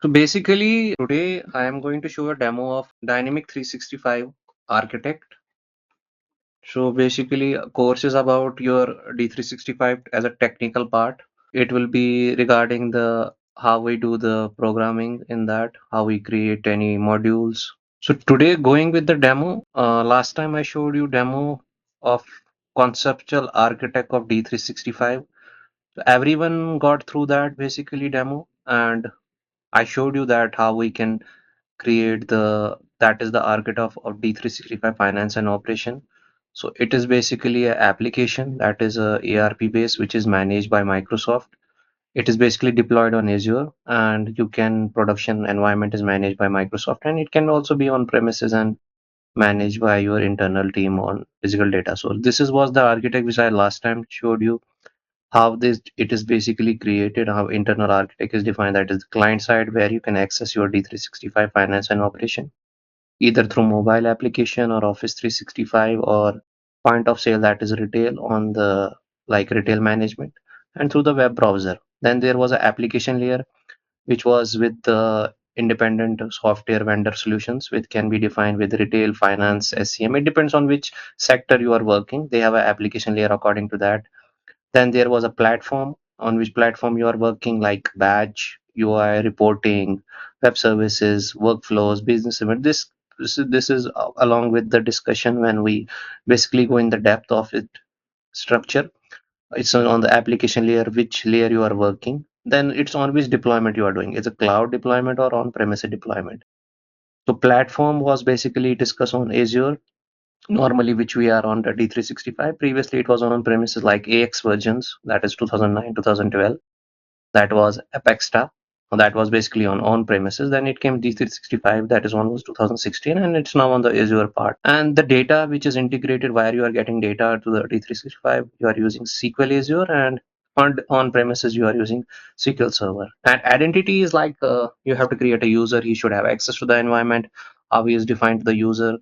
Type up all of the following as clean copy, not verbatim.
So basically, today I am going to show a demo of Dynamic 365 Architect. So basically, course is about your D365 as a technical part. It will be regarding the how we do the programming in that, how we create any modules. So today, going with the demo, last time I showed you demo of Conceptual Architect of D365. So everyone got through that basically demo, and I showed you that how we can create that is the architect of D365 finance and operation. So it is basically an application that is a ERP base which is managed by Microsoft. It is basically deployed on Azure, and you can production environment is managed by Microsoft, and it can also be on premises and managed by your internal team on physical data. So this is was the architect which I last time showed you how this it is basically created, how internal architect is defined. That is the client side where you can access your D365 finance and operation either through mobile application or Office 365 or point of sale, that is retail on the like retail management, and through the web browser. Then there was an application layer which was with the independent software vendor solutions, which can be defined with retail, finance, SCM. It depends on which sector you are working. They have an application layer according to that. Then there was a platform on which platform you are working, like badge, UI, reporting, web services, workflows, business event. This is along with the discussion when we basically go in the depth of it structure. It's on the application layer, which layer you are working. Then it's on which deployment you are doing. It's a cloud deployment or on-premise deployment. So platform was basically discussed on Azure, normally which we are on the D365. Previously, it was on premises like AX versions, that is 2009, 2012. That was Apexta. That was basically on premises. Then it came D365, that is one was 2016, and it's now on the Azure part. And the data which is integrated, where you are getting data to the D365, you are using SQL Azure, and on premises you are using SQL Server. And identity is like you have to create a user. He should have access to the environment. How he is defined to the user,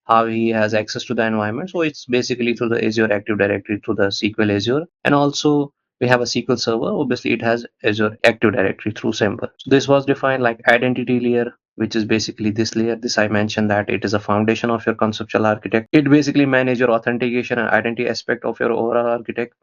how he has access to the environment. So it's basically through the Azure Active Directory, through the SQL Azure, and also we have a SQL Server. Obviously, it has Azure Active Directory through Semper. So this was defined like identity layer, which is basically this layer. This I mentioned that it is a foundation of your conceptual architect. It basically manages your authentication and identity aspect of your overall architect,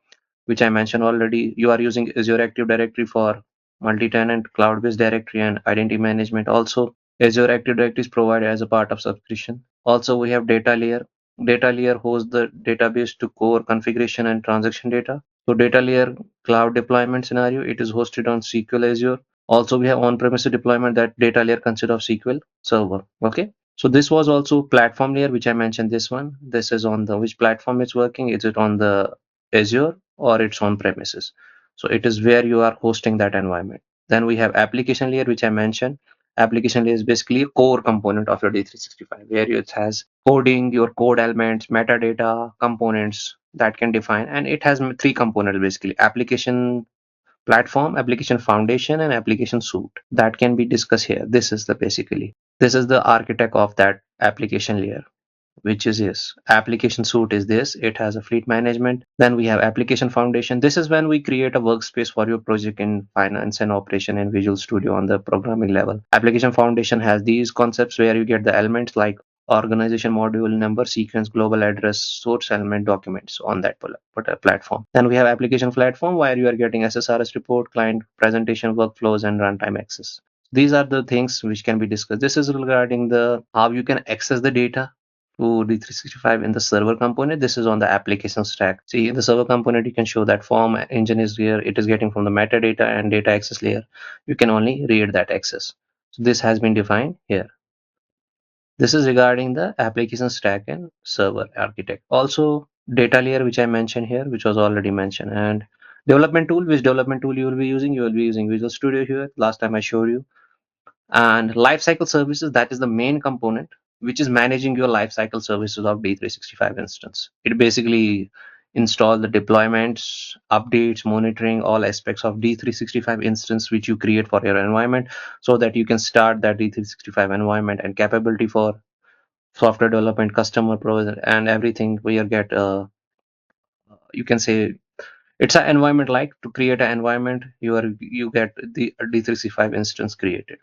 which I mentioned already. You are using Azure Active Directory for multi-tenant cloud-based directory and identity management. Also, Azure Active Directory is provided as a part of subscription. Also, we have data layer. Data layer hosts the database to core configuration and transaction data. So data layer cloud deployment scenario, it is hosted on SQL Azure. Also, we have on-premises deployment. That data layer consists of SQL Server. Okay. So this was also platform layer, which I mentioned this one. This is on the which platform it's working. Is it on the Azure or it's on premises? So it is where you are hosting that environment. Then we have application layer, which I mentioned. Application layer is basically a core component of your D365, where it has coding, your code elements, metadata, components that can define, and it has three components basically: application platform, application foundation, and application suite that can be discussed here. This is the basically this is the architect of that application layer, which is this application suite is this. It has a fleet management. Then we have application foundation. This is when we create a workspace for your project in finance and operation in Visual Studio on the programming level. Application foundation has these concepts where you get the elements like organization module, number, sequence, global address, source element, documents on that platform. Then we have application platform where you are getting SSRS report, client presentation, workflows, and runtime access. These are the things which can be discussed. This is regarding the how you can access the data to D365 in the server component. This is on the application stack. See, in the server component, you can show that form engine is here. It is getting from the metadata and data access layer. You can only read that access. So this has been defined here. This is regarding the application stack and server architect. Also, data layer, which I mentioned here, which was already mentioned, and development tool. Which development tool you will be using? You will be using Visual Studio here. Last time I showed you. And lifecycle services, that is the main component which is managing your lifecycle services of D365 instance. It basically install the deployments, updates, monitoring, all aspects of D365 instance which you create for your environment, so that you can start that D365 environment and capability for software development, customer provision, and everything where you get you can say it's an environment. Like to create an environment, you get the D365 instance created.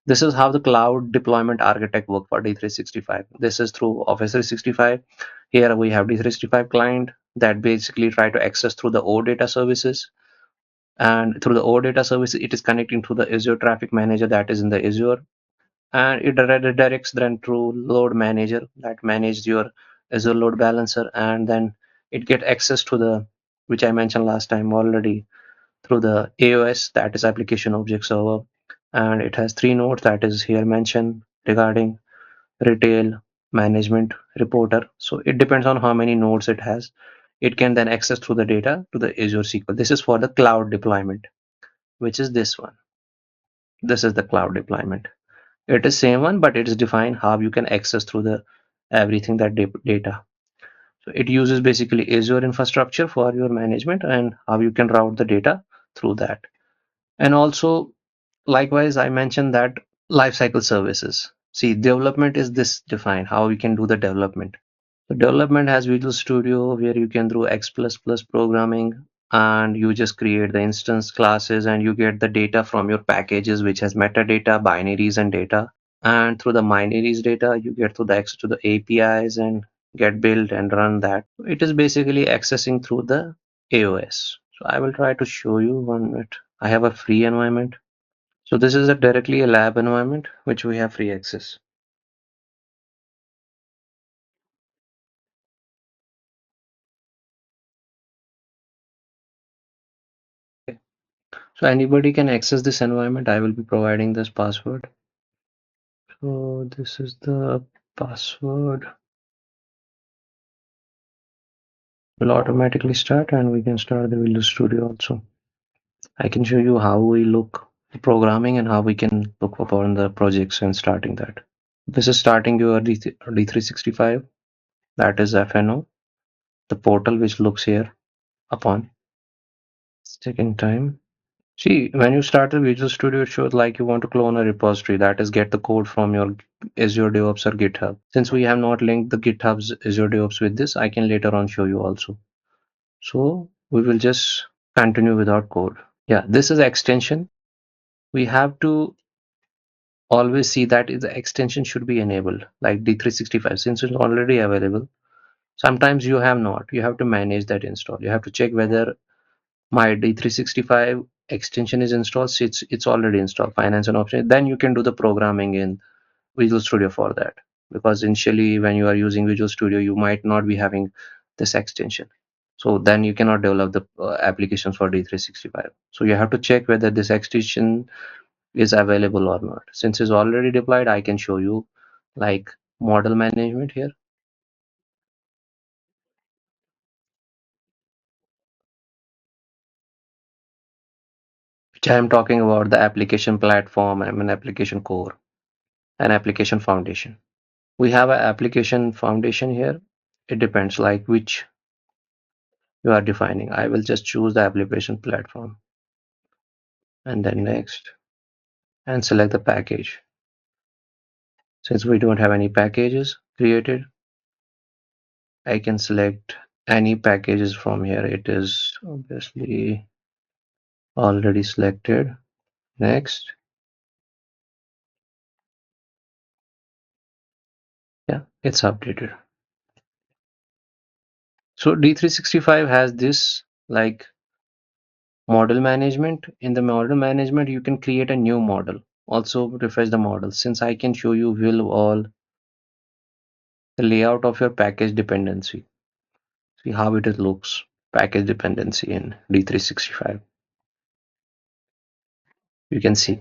This is how the cloud deployment architect work for D365. This is through Office 365. Here we have D365 client that basically try to access through the OData services. And through the OData service, it is connecting to the Azure Traffic Manager that is in the Azure. And it redirects then through Load Manager that manages your Azure Load Balancer. And then it get access to the, which I mentioned last time already, through the AOS, that is Application Object Server. And it has three nodes that is here mentioned regarding retail, management, reporter. So it depends on how many nodes it has. It can then access through the data to the Azure SQL. This is for the cloud deployment, which is this one. This is the cloud deployment. It is same one, but it is defined how you can access through the everything that data. So it uses basically Azure infrastructure for your management and how you can route the data through that. And also, likewise, I mentioned that lifecycle services. See, development is this defined, how we can do the development. So development has Visual Studio where you can do X++ programming and you just create the instance classes and you get the data from your packages which has metadata, binaries and data. And through the binaries data, you get to the access to the APIs and get built and run that. It is basically accessing through the AOS. So I will try to show you 1 minute. I have a free environment. So this is directly a lab environment which we have free access. Okay. So anybody can access this environment. I will be providing this password. So this is the password. Will automatically start and we can start the Visual Studio also. I can show you how we look for programming and how we can look upon the projects and starting that. This is starting your D365. That is FNO, the portal which looks here upon. It's taking time. See, when you start the Visual Studio, it shows like you want to clone a repository. That is, get the code from your Azure DevOps or GitHub. Since we have not linked the GitHub's Azure DevOps with this, I can later on show you also. So we will just continue without code. Yeah, this is extension. We have to always see that the extension should be enabled, like D365, since it's already available. Sometimes you have not. You have to manage that install. You have to check whether my D365 extension is installed. So it's already installed. Finance and options. Then you can do the programming in Visual Studio for that. Because initially, when you are using Visual Studio, you might not be having this extension. So then you cannot develop the applications for D365. So you have to check whether this extension is available or not. Since it's already deployed, I can show you like model management here, which I am talking about the application platform, I mean application core and application foundation. We have an application foundation here. It depends like which you are defining. I will just choose the application platform and then next and select the package. Since we don't have any packages created, I can select any packages from here. It is obviously already selected. Next. Yeah, it's updated. So D365 has this like model management. In the model management, you can create a new model. Also refresh the model. Since I can show you will all the layout of your package dependency. See how it looks. Package dependency in D365. You can see.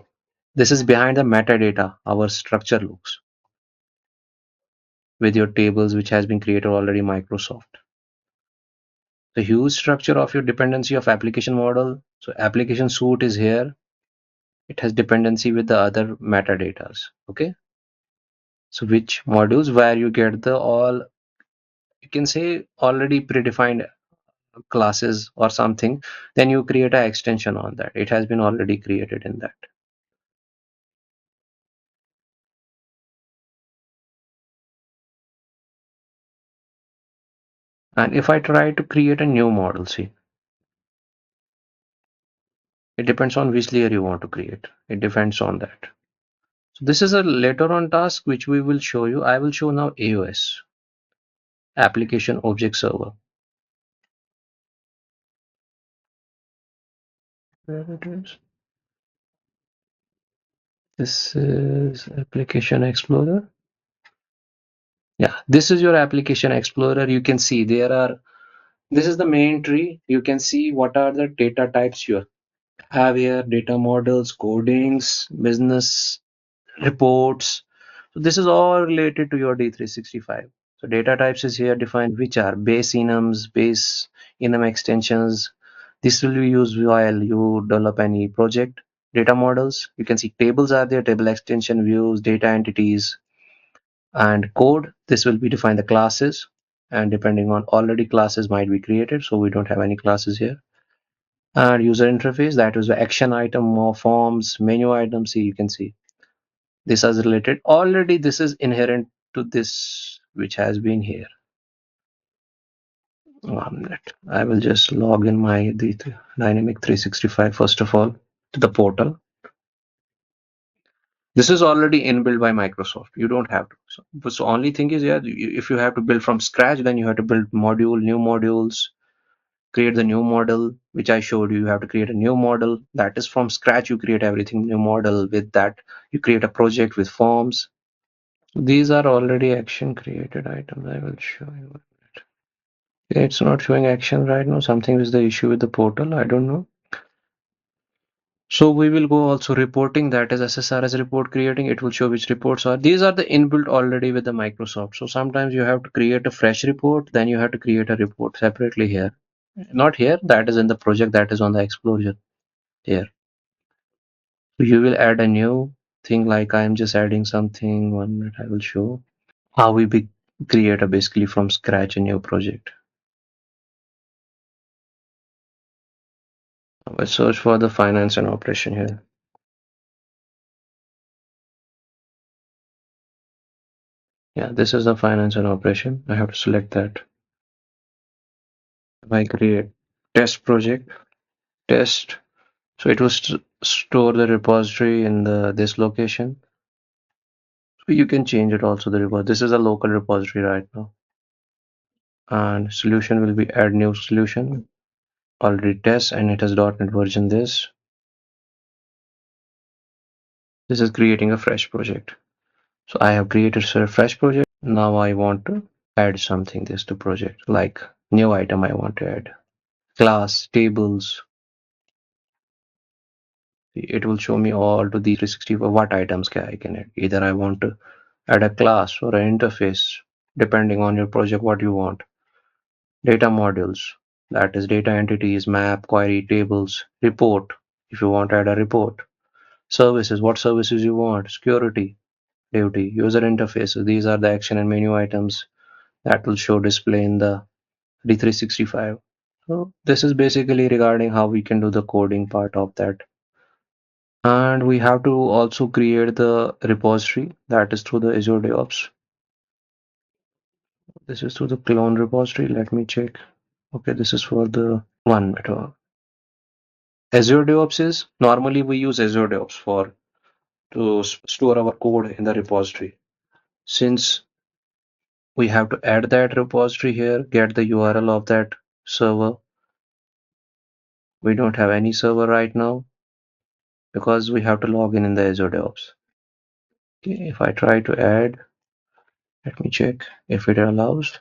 This is behind the metadata, our structure looks with your tables which has been created already Microsoft. The huge structure of your dependency of application model. So application suite is here. It has dependency with the other metadatas. Okay. So which modules where you get the all, you can say already predefined classes or something, then you create an extension on that. It has been already created in that. And if I try to create a new model, see, it depends on which layer you want to create. It depends on that. So this is a later on task which we will show you. I will show now AOS, Application Object Server. Where it is? This is Application Explorer. Yeah, this is your Application Explorer. You can see this is the main tree. You can see what are the data types you have here: data models, codings, business reports. So this is all related to your D365. So data types is here defined, which are base enums, base enum extensions. This will be used while you develop any project. Data models, you can see tables are there, table extension, views, data entities, and code. This will be defined the classes, and depending on already classes might be created. So we don't have any classes here. And user interface, that is the action item, more forms, menu items. See, you can see this is related already. This is inherent to this which has been here. 1 minute. I will just log in my Dynamic 365 first of all to the portal. This is already inbuilt by Microsoft. You don't have to. So only thing is, yeah, if you have to build from scratch, then you have to build new modules, create the new model, which I showed you. You have to create a new model. That is from scratch. You create everything new model. With that, you create a project with forms. These are already action created items. I will show you. It's not showing action right now. Something is the issue with the portal. I don't know. So we will go also reporting, that is SSRS report creating. It will show which reports are. These are the inbuilt already with the Microsoft. So sometimes you have to create a fresh report, then you have to create a report separately here. Not here, that is in the project, that is on the Explorer here. So you will add a new thing, like I am just adding something. 1 minute, I will show how we create a basically from scratch a new project. Let's search for the finance and operation here. Yeah, this is the finance and operation. I have to select that. If I create test project, test, so it will store the repository in this location. So you can change it also, the repository. This is a local repository right now. And solution will be add new solution. Already test, and it has .NET version this. This is creating a fresh project. So I have created a fresh project. Now I want to add something this to project, like new item I want to add. Class, tables. It will show me all to the 365 what items I can add. Either I want to add a class or an interface, depending on your project, what you want. Data modules, that is data entities, map, query, tables, report, if you want to add a report. Services, what services you want. Security, duty, user interfaces. These are the action and menu items that will show display in the D365. So this is basically regarding how we can do the coding part of that. And we have to also create the repository, that is through the Azure DevOps. This is through the clone repository. Let me check. Okay, this is for the 1 minute. Azure DevOps is normally we use Azure DevOps for to store our code in the repository. Since we have to add that repository here, get the URL of that server. We don't have any server right now because we have to log in the Azure DevOps. Okay, if I try to add, let me check if it allows.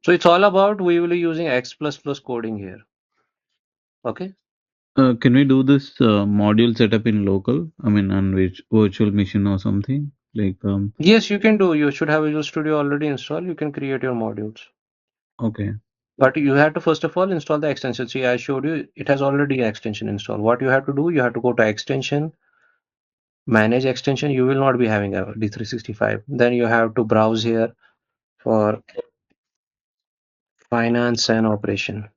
So it's all about we will be using X++ coding here. Okay. Can we do this module setup in local? I mean, on which virtual machine or something? Like, Yes, you can do. You should have Visual Studio already installed. You can create your modules. okay. But you have to first of all install the extension. See, I showed you it has already an extension installed. What you have to do, you have to go to extension, manage extension. You will not be having a D365. Then you have to browse here for finance and operation.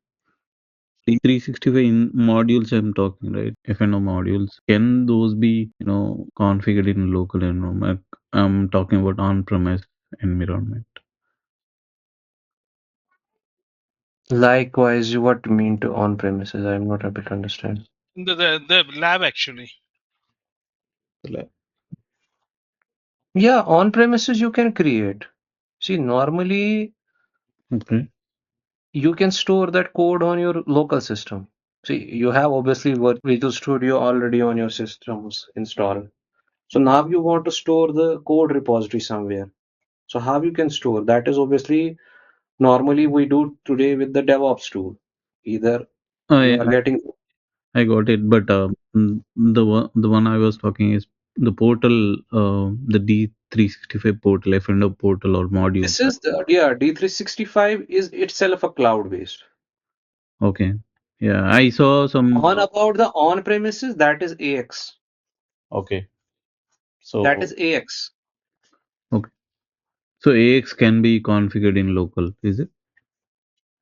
D365 in modules I'm talking, right? FNO modules. Can those be, configured in local environment? I'm talking about on-premise environment. Likewise, what you mean to on-premises? I'm not able to understand. The lab actually. Yeah, on-premises you can create. See, normally Okay. you can store that code on your local system. See, you have obviously Visual Studio already on your systems installed. So now you want to store the code repository somewhere. So how you can store? That is obviously normally we do today with the DevOps tool. Either you I are getting I got it, but the one I was talking is the portal, the D365 portal, F&O portal or module. this is the yeah, D365 is itself a cloud based. Okay. Yeah, I saw some. On about the on-premises, that is AX. Okay. That So is AX. okay. So AX can be configured in local, is it?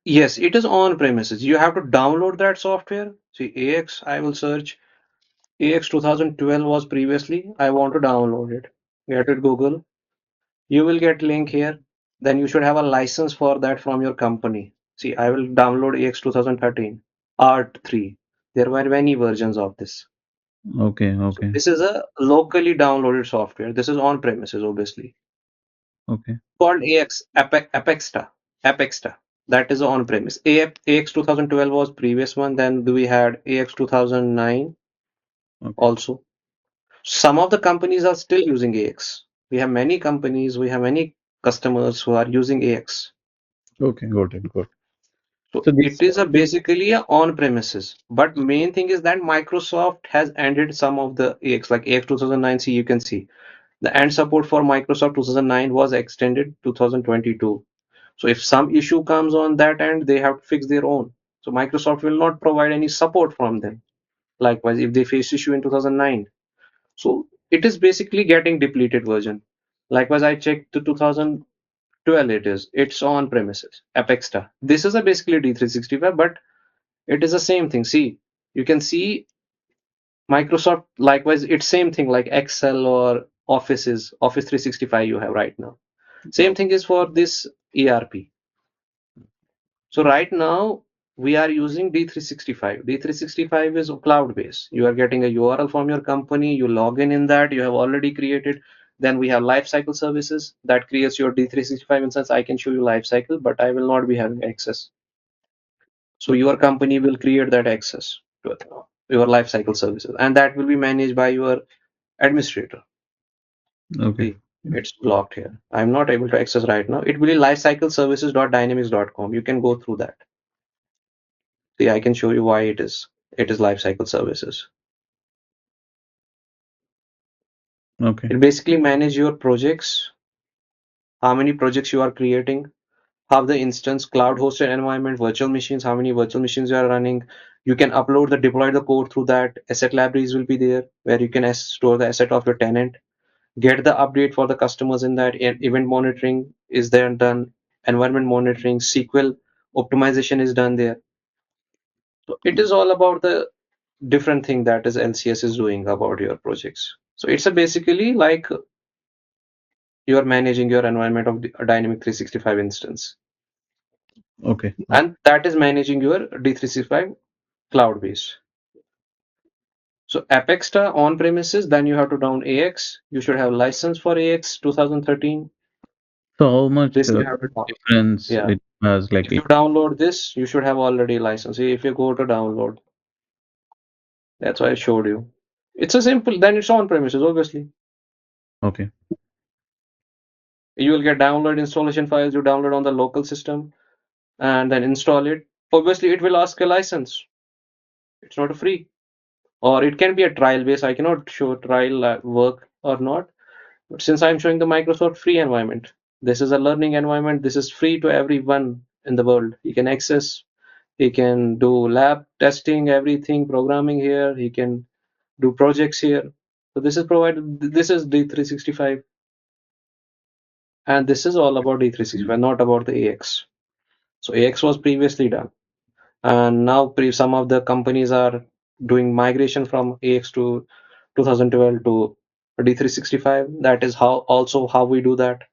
Yes, it is on-premises. You have to download that software. See, AX, I will search. AX 2012 was previously. I want to download it. Get it Google. You will get link here. Then you should have a license for that from your company. See, I will download AX 2013, Art 3. There were many versions of this. Okay. So Okay. this is a locally downloaded software. This is on-premises, obviously. Okay. Called Apexta. Apexta. That is on-premise. AX 2012 was previous one. Then we had AX 2009 Okay. also. Some of the companies are still using AX. We have many companies, we have many customers who are using AX. Okay. Got it. Got it. So So it this. is a basically a on-premises. But main thing is that Microsoft has ended some of the AX, like AX 2009. See, you can see the end support for Microsoft 2009 was extended 2022. So if some issue comes on that end, they have to fix their own. So Microsoft will not provide any support from them. Likewise, if they face issue in 2009. So it is basically getting depleted version. Likewise, I checked the 2012 it is. It's on premises. Apexta. This is a basically D365, but it is the same thing. See, you can see Microsoft, likewise, it's same thing like Excel or Office 365 you have right now. Same thing is for this ERP. So right now we are using D365. D365 is cloud based. You are getting a URL from your company, you log in that, you have already created. Then we have Lifecycle services that creates your D365 instance. I can show you Lifecycle, but I will not be having access. So your company will create that access to your Lifecycle services, and that will be managed by your administrator. Okay. See, it's blocked here. I'm not able to access right now. It will be lifecycleservices.dynamics.com. You can go through that. See, I can show you why it is. It is lifecycle services. Okay. It basically manages your projects, how many projects you are creating, how the instance, cloud hosted environment, virtual machines, how many virtual machines you are running. You can upload deploy the code through that. Asset libraries will be there where you can store the asset of your tenant. Get the update for the customers in that. Event monitoring is there done. Environment monitoring, SQL optimization is done there. So it is all about the different thing that is LCS is doing about your projects. So it's a basically like you are managing your environment of a Dynamic 365 instance, Okay. and that is managing your D365 cloud base. So Apexta on premises, then you have to down AX. You should have license for AX 2013. So how much This you have to download. difference Yeah. it has, like If you download this, you should have already license. See, if you go to download, that's why I showed you. It's a simple. Then it's on premises, obviously. okay. You will get download installation files. You download on the local system and then install it. Obviously, it will ask a license. It's not a free, or it can be a trial base. I cannot show trial work or not, but since I'm showing the Microsoft free environment, this is a learning environment. This is free to everyone in the world. He can access. He can do lab testing, everything, programming here. He can do projects here. So this is provided. This is D365, and this is all about D365, not about the AX. So AX was previously done. And now some of the companies are doing migration from AX to 2012 to D365. That is how we do that.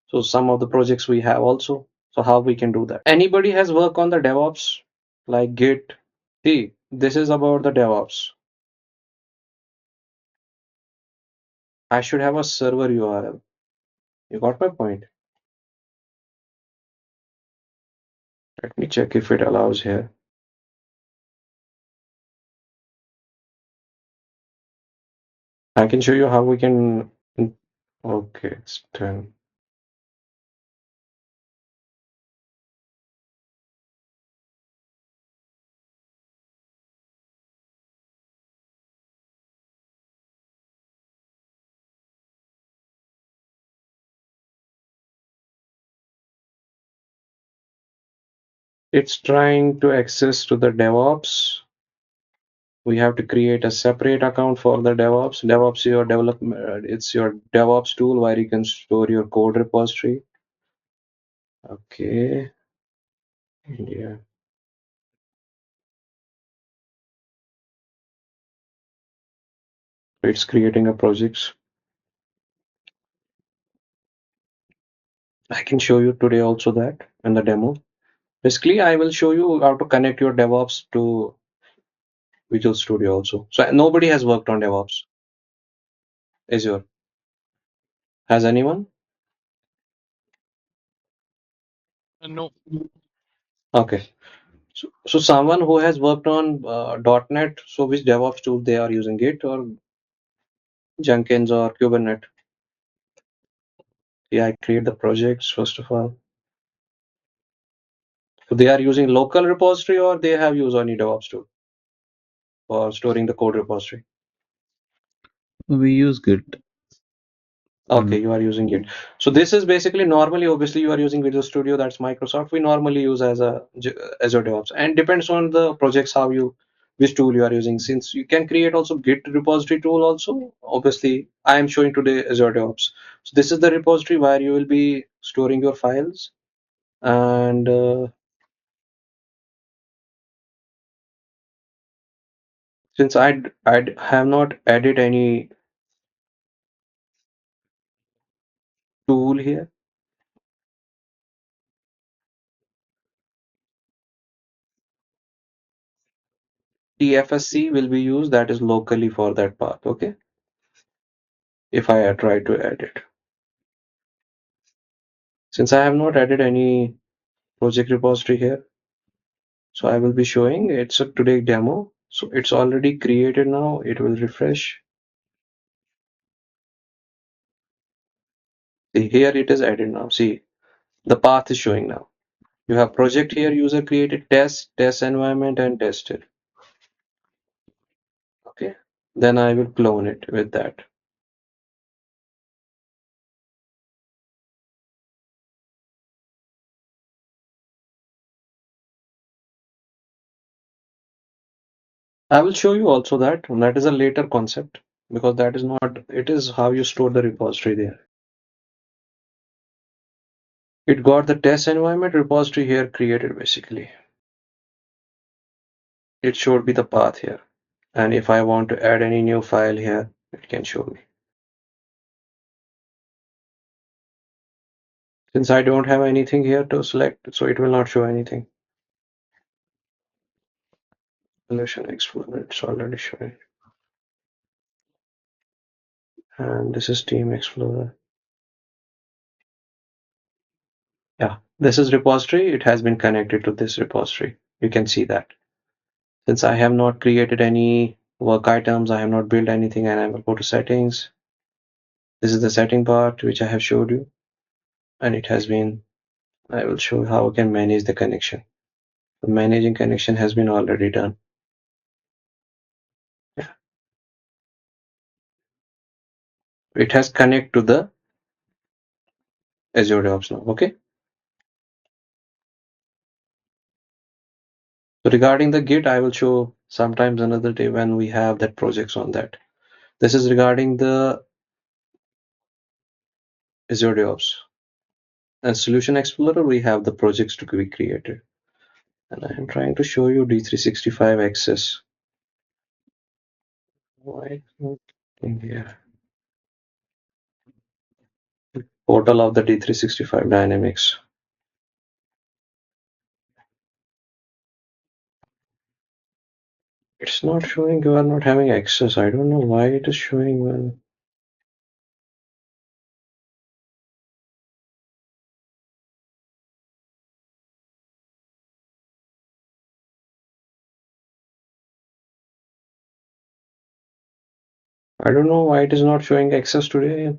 So some of the projects we have also. So how we can do that? Anybody has work on the DevOps, like Git? See, this is about the DevOps. I should have a server URL. You got my point? Let me check if it allows here. I can show you how we can. Okay, it's 10. It's trying to access to the DevOps. We have to create a separate account for the DevOps. DevOps your development. It's your DevOps tool where you can store your code repository. Okay, yeah. It's creating a project. I can show you today also that in the demo. Basically, I will show you how to connect your DevOps to Visual Studio also. So nobody has worked on DevOps. Azure. Has anyone? No, Okay. So someone who has worked on .NET, so which DevOps tool they are using, Git or Jenkins or Kubernetes? Yeah, I create the projects first of all. So they are using local repository or they have used any DevOps tool for storing the code repository? We use Git. Okay, you are using it. So this is basically normally, obviously, you are using Visual Studio. That's Microsoft. We normally use as a Azure DevOps, and depends on the projects how you which tool you are using. Since you can create also Git repository tool also. Obviously, I am showing today Azure DevOps. So this is the repository where you will be storing your files, and since I have not added any tool here, TFSC will be used. That is locally for that path. Okay, if I try to add it. Since I have not added any project repository here, so I will be showing it's a today demo. So it's already created now. It will refresh. See, here it is added now. See, the path is showing now. You have project here, user created test environment and tested. Okay. Then I will clone it with that. I will show you also that. That is a later concept because that is not, it is how you store the repository there. It got the test environment repository here created basically. It should be the path here. And if I want to add any new file here, it can show me. Since I don't have anything here to select, so it will not show anything. Solution Explorer, it's already showing. And this is Team Explorer. Yeah, this is repository. It has been connected to this repository. You can see that. Since I have not created any work items, I have not built anything, and I will go to settings. This is the setting part which I have showed you. And it has been, I will show how I can manage the connection. The managing connection has been already done. Yeah. It has connect to the Azure DevOps now. Okay. So regarding the Git, I will show sometimes another day when we have that projects on that. This is regarding the Azure DevOps. And Solution Explorer, we have the projects to be created. And I am trying to show you D365 Access. Why not in here? Portal of the D365 Dynamics. It's not showing you are not having access. I don't know why it is showing when. I don't know why it is not showing access today.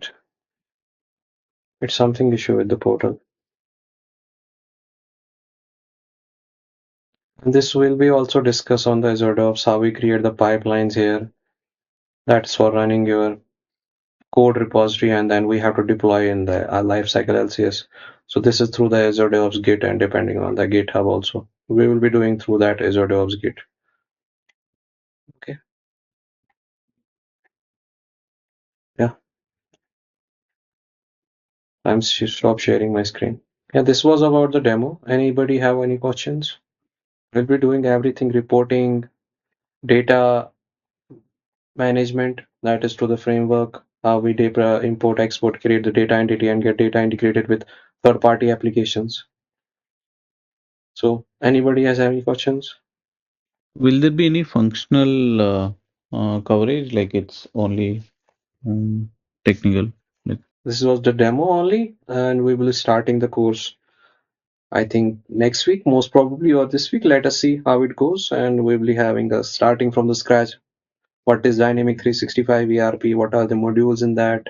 It's something issue with the portal. And this will be also discussed on the Azure DevOps, how we create the pipelines here. That's for running your code repository, and then we have to deploy in the Lifecycle LCS. So this is through the Azure DevOps Git, and depending on the GitHub also. We will be doing through that Azure DevOps Git. Okay. Yeah. I'm stop sharing my screen. Yeah, this was about the demo. Anybody have any questions? We'll be doing everything, reporting, data management, that is to the framework, how we import, export, create the data entity, and get data integrated with third-party applications. So anybody has any questions? Will there be any functional coverage, like it's only technical? This was the demo only, and we will be starting the course, I think next week, most probably, or this week. Let us see how it goes, and we will be having a starting from the scratch. What is Dynamic 365 ERP? What are the modules in that?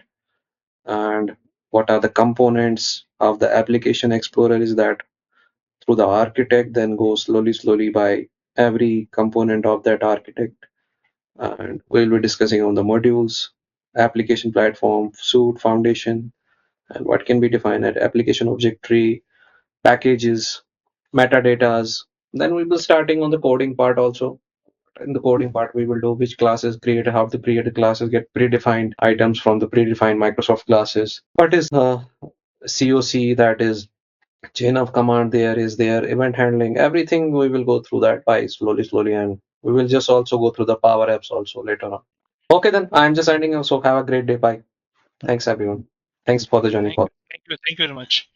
And what are the components of the application explorer? Is that through the architect, then go slowly by every component of that architect. And we'll be discussing on the modules, application platform, suite, foundation, and what can be defined at application object tree, packages, metadatas. Then we will starting on the coding part also. In the coding part, we will do which classes create, how to create the classes, get predefined items from the predefined Microsoft classes. What is COC, that is chain of command, there is there event handling, everything we will go through that by slowly, and we will just also go through the power apps also later on. Okay, then I'm just ending. So have a great day. Bye. Thanks everyone. Thanks for the journey call. Thank you very much.